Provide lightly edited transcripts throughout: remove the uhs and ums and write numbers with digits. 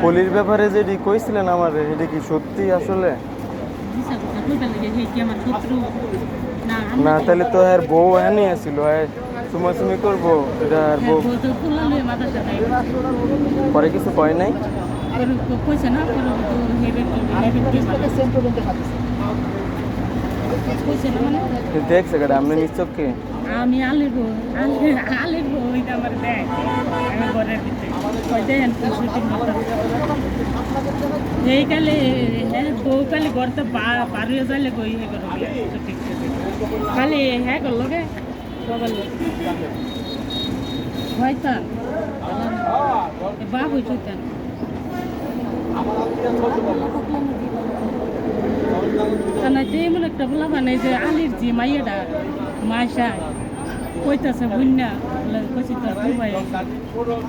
কলির ব্যাপারে যেটি কইছিলেন আমার, এটা কি সত্যি আসলে? না তাহলে তো আর বউ এনে আসছিল, চুমাচুমি করবো, এটা আর বউ পরে কিছু কয় নাই। দেখছে কেটা আপনি নিশ্চয়কে? আমি আলির বউ, আলির বউ এটা আমার দেখ, আমি ঘরের ভিতরে এই কালে হ্যাঁ বউ কালে ঘরতে বাড়িয়ে যাইলে গই হে করো খালি হ্যাঁ করলো গে হয়তো বাবু চুতেন এমন একটা বলা মানে যে আলির যে মাইয়াটা মাইসা কইতাছে বুন্যা কইছি তোর ভাই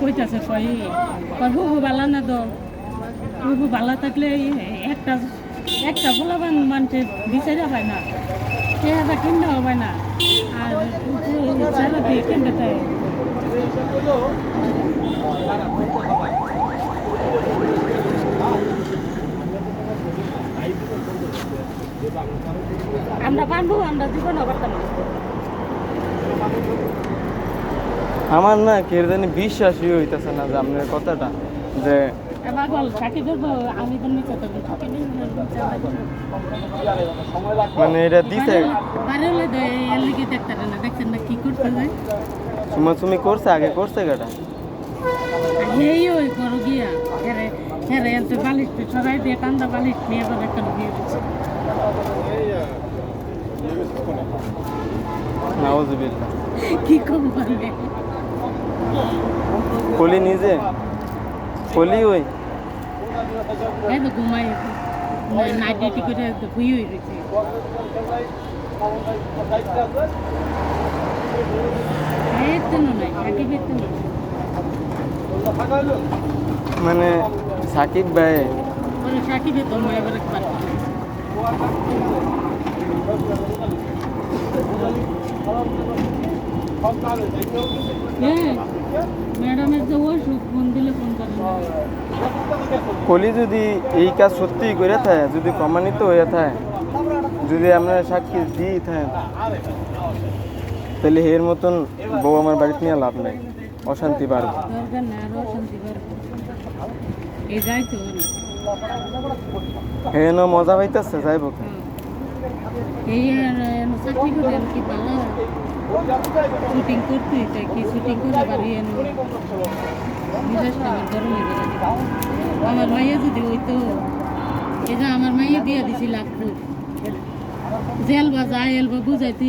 কইতাছে কই হুবু বালা না তো হুবু বালা থাকলে একটা একটা বলাবান মানছে বিচারা পায় না চেহারা কিনতে হবে না আর চেহারা দিয়ে কিনতে চায় আমরা পারবো আমরা জীবন অবর্তন আমার না কে জানি বিশ্বাসই হইতেছে না যে আপনার কথাটা যে মানে এটা দিছে চুমাচুমি করছে আগে করছে কেটা বালিশ সবাই দিয়ে কান্দা বালিশ নিয়ে একটা বিয়ে দিচ্ছে নাউজুবিল্লাহ কি করবো পারবে কলি নিজে কলি ওই এই তো ঘুমাই নাইট ডিউটি করে হুই হয়ে রয়েছে মানে সাকিব ভাই সাকিব তো এবার ম্যাডামের যে ওষুধ ফোন দিলে ফোন করে কলি যদি এই কাজ সত্যিই করে থাকে, যদি প্রমাণিত হয়ে থাকে, যদি আপনারা সাক্ষী দিয়ে থাকেন, তাহলে এর মতন বউ আমার বাড়িতে নিয়ে লাভ নাই, অশান্তি বাড়বে। দরকার না আরো অশান্তি বাড়বে এই যাইতো হেন মজা পাইতেছে যাইব এই চাকরি করে কি ভালো শুটিং করতে চাই কি শুটিং করে বাড়ি বিশেষ আমার গরম আমার মাইয়া যদি হইতো এই যে আমার মাইয়া দিয়ে দিছি লাখপুর জেল বা যা এল বা বুঝাইতে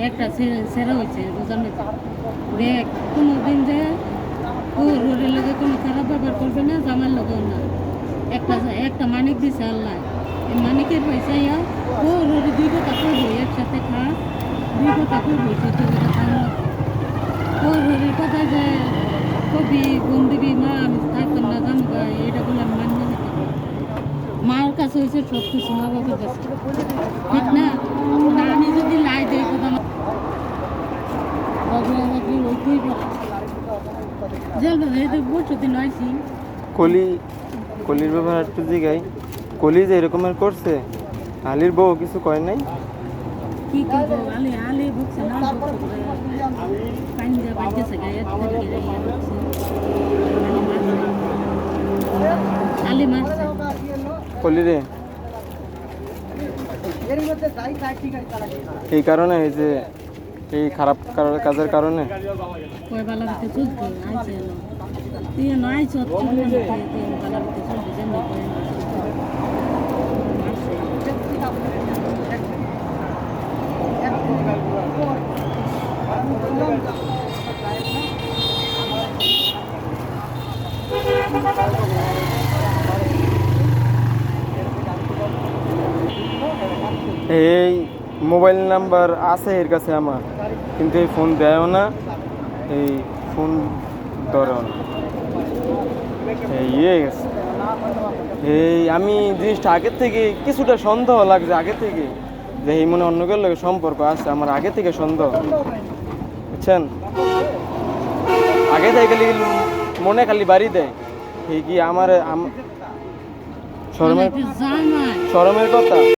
একটা সেরা হয়েছে বোঝার মতো দেখ কোনো দিন যে ওর রোডের লোকে কোনো খারাপ ব্যবহার করবে না জামার লোকেও না একটা মানিক দিছে আল্লাহ এই মানিকের পয়সাইয়া ও রোডে দুই কথা করবো একসাথে খা দুই কথা করবো চোদ্দ কথা খাওয়া ও রোডের কথা যে কবি বন্দিবি মা আমি থাকতাম না জানবো এটা বলে আমি মান্য নিতে মার কাছে হয়েছে সব কিছু মা বাবার কাছে ঠিক না আমি যদি লাই দেই কথা কলির ব্যাপার একটু জিগাই, কলি যে এরকমের করছে আলির বউ কিছু কয় নাই? কি করবো আলি আলি বকছে না পাঞ্জা বাজছে গায়ে আলি মারছে কলি রে এই কারণে এই যে এই খারাপ কাজের কারণে কয় বালাতে চলতে আইছে তুই নয় চলতে বালাতে চলতে জানি এই মোবাইল নাম্বার আছে এর কাছে আমার, কিন্তু এই ফোন দেয়ও না, এই ফোন ধরেও না। এই আমি জিনিসটা আগের থেকে কিছুটা সন্দেহ লাগছে আগে থেকে যে এই মনে অন্য কেউ লোকের সম্পর্ক আছে, আমার আগে থেকে সন্দেহ, বুঝছেন? আগে থেকে মনে খালি বাড়ি দেয় হে কি আমার শরমের জামাই শরমের কথা